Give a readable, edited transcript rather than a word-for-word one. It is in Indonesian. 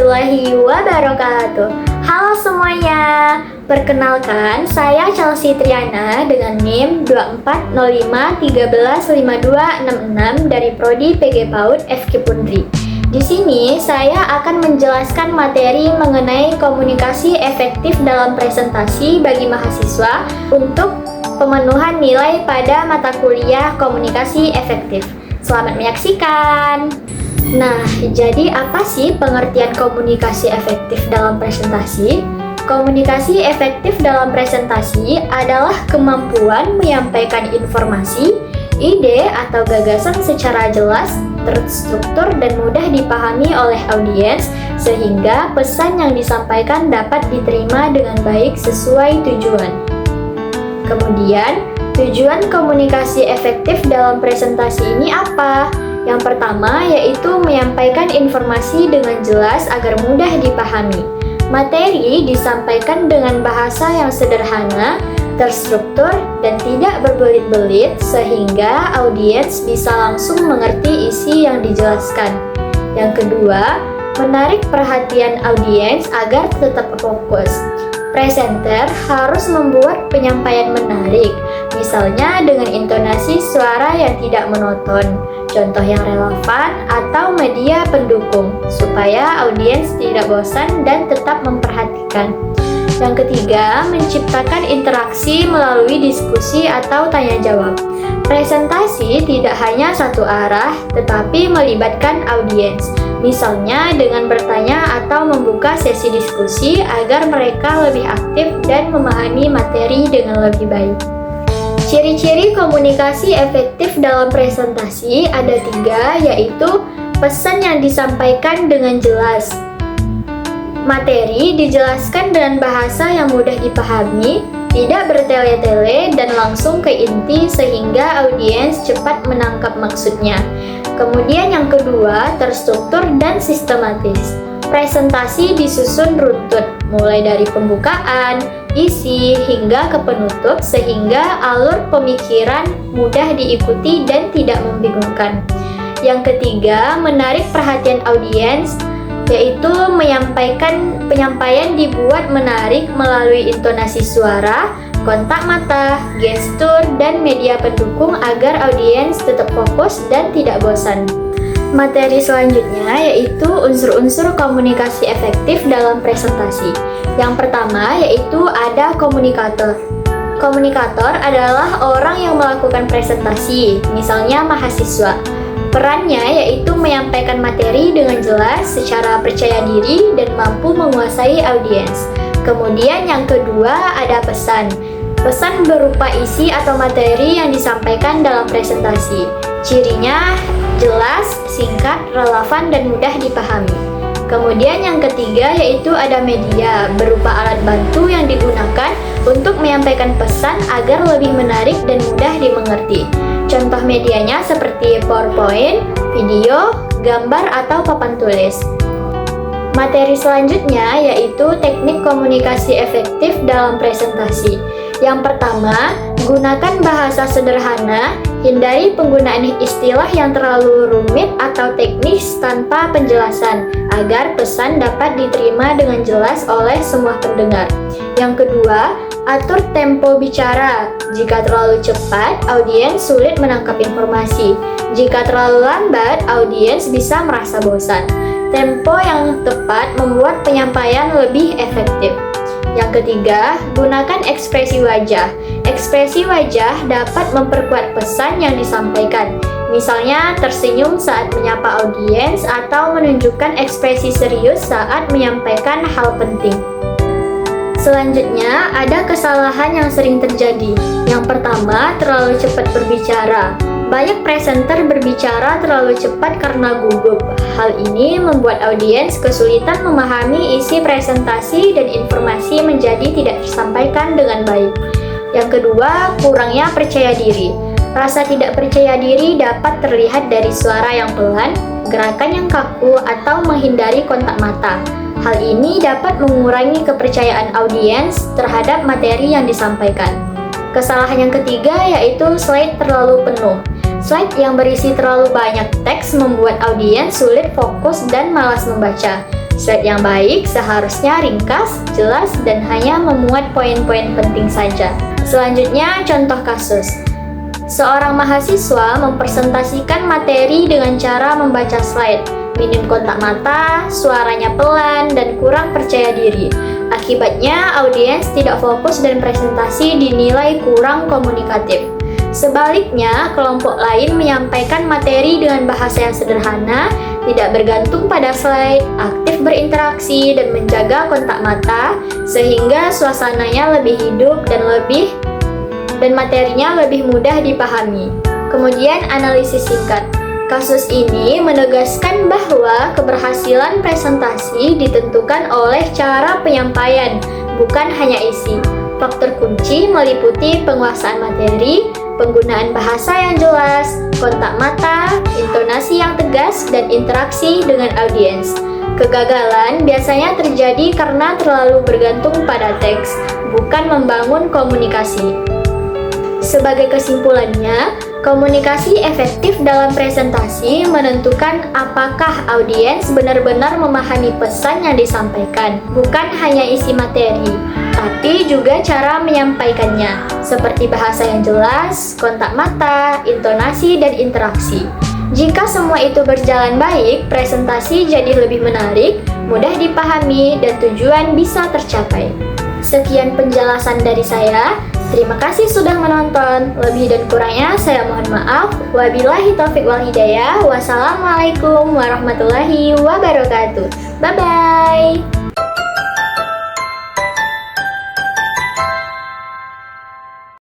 warahmatullahi wabarakatuh. Halo semuanya, perkenalkan saya Chelsea Triana dengan NIM 2405135266 dari Prodi PG PAUD FK Pundri. Di sini saya akan menjelaskan materi mengenai komunikasi efektif dalam presentasi bagi mahasiswa untuk pemenuhan nilai pada mata kuliah komunikasi efektif. Selamat menyaksikan. Nah, jadi apa sih pengertian komunikasi efektif dalam presentasi? Komunikasi efektif dalam presentasi adalah kemampuan menyampaikan informasi, ide, atau gagasan secara jelas, terstruktur, dan mudah dipahami oleh audiens sehingga pesan yang disampaikan dapat diterima dengan baik sesuai tujuan. Kemudian, tujuan komunikasi efektif dalam presentasi ini apa? Yang pertama yaitu menyampaikan informasi dengan jelas agar mudah dipahami. Materi disampaikan dengan bahasa yang sederhana, terstruktur, dan tidak berbelit-belit sehingga audiens bisa langsung mengerti isi yang dijelaskan. Yang kedua, menarik perhatian audiens agar tetap fokus. Presenter harus membuat penyampaian menarik, misalnya dengan intonasi suara yang tidak monoton, contoh yang relevan, atau media pendukung, supaya audiens tidak bosan dan tetap memperhatikan. Yang ketiga, menciptakan interaksi melalui diskusi atau tanya jawab. Presentasi tidak hanya satu arah, tetapi melibatkan audiens, misalnya dengan bertanya atau membuka sesi diskusi agar mereka lebih aktif dan memahami materi dengan lebih baik. Ciri-ciri komunikasi efektif dalam presentasi ada 3, yaitu pesan yang disampaikan dengan jelas. Materi dijelaskan dengan bahasa yang mudah dipahami, tidak bertele-tele, dan langsung ke inti sehingga audiens cepat menangkap maksudnya. Kemudian yang kedua, terstruktur dan sistematis. Presentasi disusun runtut, mulai dari pembukaan, isi, hingga ke penutup sehingga alur pemikiran mudah diikuti dan tidak membingungkan. Yang ketiga, menarik perhatian audiens, yaitu penyampaian dibuat menarik melalui intonasi suara, kontak mata, gestur, dan media pendukung agar audiens tetap fokus dan tidak bosan. Materi selanjutnya yaitu unsur-unsur komunikasi efektif dalam presentasi. Yang pertama yaitu ada komunikator. Komunikator adalah orang yang melakukan presentasi, misalnya mahasiswa. Perannya yaitu menyampaikan materi dengan jelas, secara percaya diri, dan mampu menguasai audiens. Kemudian yang kedua ada pesan. Pesan berupa isi atau materi yang disampaikan dalam presentasi. Cirinya jelas, singkat, relevan, dan mudah dipahami. Kemudian yang ketiga yaitu ada media, berupa alat bantu yang digunakan untuk menyampaikan pesan agar lebih menarik dan mudah dimengerti. Contoh medianya seperti PowerPoint, video, gambar, atau papan tulis. Materi selanjutnya yaitu teknik komunikasi efektif dalam presentasi. Yang pertama, gunakan bahasa sederhana, hindari penggunaan istilah yang terlalu rumit atau teknis tanpa penjelasan, agar pesan dapat diterima dengan jelas oleh semua pendengar. Yang kedua, atur tempo bicara. Jika terlalu cepat, audiens sulit menangkap informasi. Jika terlalu lambat, audiens bisa merasa bosan. Tempo yang tepat membuat penyampaian lebih efektif. Yang ketiga, gunakan ekspresi wajah. Ekspresi wajah dapat memperkuat pesan yang disampaikan. Misalnya, tersenyum saat menyapa audiens atau menunjukkan ekspresi serius saat menyampaikan hal penting. Selanjutnya, ada kesalahan yang sering terjadi. Yang pertama, terlalu cepat berbicara. Banyak presenter berbicara terlalu cepat karena gugup. Hal ini membuat audiens kesulitan memahami isi presentasi dan informasi menjadi tidak tersampaikan dengan baik. Yang kedua, kurangnya percaya diri. Rasa tidak percaya diri dapat terlihat dari suara yang pelan, gerakan yang kaku, atau menghindari kontak mata. Hal ini dapat mengurangi kepercayaan audiens terhadap materi yang disampaikan. Kesalahan yang ketiga yaitu slide terlalu penuh. Slide yang berisi terlalu banyak teks membuat audiens sulit fokus dan malas membaca. Slide yang baik seharusnya ringkas, jelas, dan hanya memuat poin-poin penting saja. Selanjutnya, contoh kasus. Seorang mahasiswa mempresentasikan materi dengan cara membaca slide, minim kontak mata, suaranya pelan, dan kurang percaya diri. Akibatnya, audiens tidak fokus dan presentasi dinilai kurang komunikatif. Sebaliknya, kelompok lain menyampaikan materi dengan bahasa yang sederhana, tidak bergantung pada slide, aktif berinteraksi, dan menjaga kontak mata, sehingga suasananya lebih hidup dan materinya lebih mudah dipahami. Kemudian, analisis singkat. Kasus ini menegaskan bahwa keberhasilan presentasi ditentukan oleh cara penyampaian, bukan hanya isi. Faktor kunci meliputi penguasaan materi, penggunaan bahasa yang jelas, kontak mata, intonasi yang tegas, dan interaksi dengan audiens. Kegagalan biasanya terjadi karena terlalu bergantung pada teks, bukan membangun komunikasi. Sebagai kesimpulannya, komunikasi efektif dalam presentasi menentukan apakah audiens benar-benar memahami pesan yang disampaikan, bukan hanya isi materi, tapi juga cara menyampaikannya, seperti bahasa yang jelas, kontak mata, intonasi, dan interaksi. Jika semua itu berjalan baik, presentasi jadi lebih menarik, mudah dipahami, dan tujuan bisa tercapai. Sekian penjelasan dari saya. Terima kasih sudah menonton. Lebih dan kurangnya saya mohon maaf. Wabillahi taufiq wal hidayah. Wassalamualaikum warahmatullahi wabarakatuh. Bye-bye.